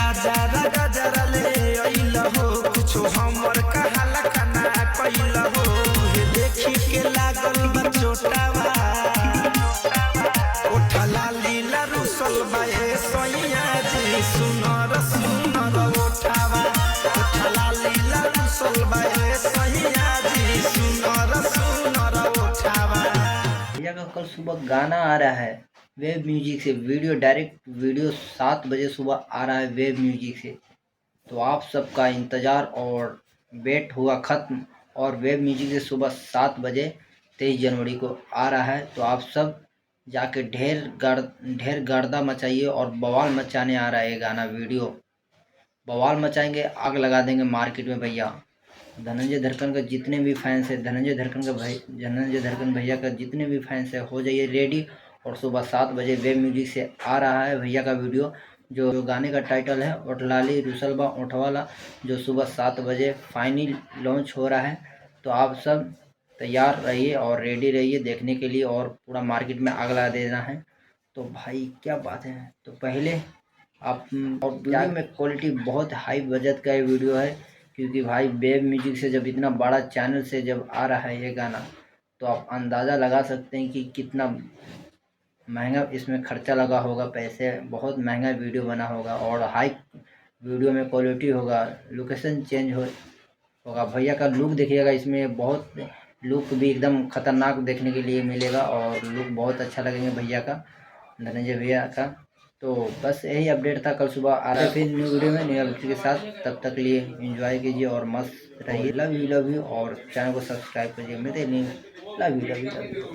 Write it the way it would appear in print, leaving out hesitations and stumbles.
गजरा गजरा ले अइल हो, कुछ हमर कहाला कना कइल हो। देखी के लागल बा चोटावा, ओठला लीला रुसल बा ए सैया जी, सुनर सुनर ओठावा। ओठला लीला रुसल बा ए सैया जी, सुनर सुनर ओठावा। भैया का कल सुबह गाना आ रहा है वेब म्यूजिक से, वीडियो डायरेक्ट वीडियो 7 बजे सुबह आ रहा है वेब म्यूजिक से। तो आप सबका इंतज़ार और वेट हुआ ख़त्म, और वेब म्यूजिक से सुबह 7 बजे 23 जनवरी को आ रहा है। तो आप सब जाके ढेर गर्दा मचाइए, और बवाल मचाने आ रहा है ये गाना वीडियो। बवाल मचाएंगे, आग लगा देंगे मार्केट में भैया। धनंजय धड़कन का जितने भी फैंस हैं, धनंजय धड़कन भैया का जितने भी फैंस हैं, हो जाइए रेडी। और सुबह 7 बजे वेब म्यूजिक से आ रहा है भैया का वीडियो, जो गाने का टाइटल है ओठलाली रुसलबा ओठवाला, जो सुबह 7 बजे फाइनल लॉन्च हो रहा है। तो आप सब तैयार रहिए और रेडी रहिए देखने के लिए, और पूरा मार्केट में आग लगा देना है। तो भाई क्या बात है। तो पहले आप, और वीडियो में क्वालिटी बहुत हाई बजट का ये वीडियो है, क्योंकि भाई वेब म्यूजिक से जब इतना बड़ा चैनल से जब आ रहा है ये गाना, तो आप अंदाज़ा लगा सकते हैं कि कितना महंगा इसमें खर्चा लगा होगा, पैसे बहुत महंगा वीडियो बना होगा, और हाई वीडियो में क्वालिटी होगा, लोकेशन चेंज होगा। भैया का लुक देखिएगा, इसमें बहुत लुक भी एकदम खतरनाक देखने के लिए मिलेगा, और लुक बहुत अच्छा लगेगा भैया का, धनंजय भैया का। तो बस यही अपडेट था। कल सुबह आ रहा है फिर न्यू वीडियो में, न्यू अपडेट के साथ। तब तक लिए एंजॉय कीजिए और मस्त रहिए। लव यू, और चैनल को सब्सक्राइब कीजिए। मिलते हैं, लव यू।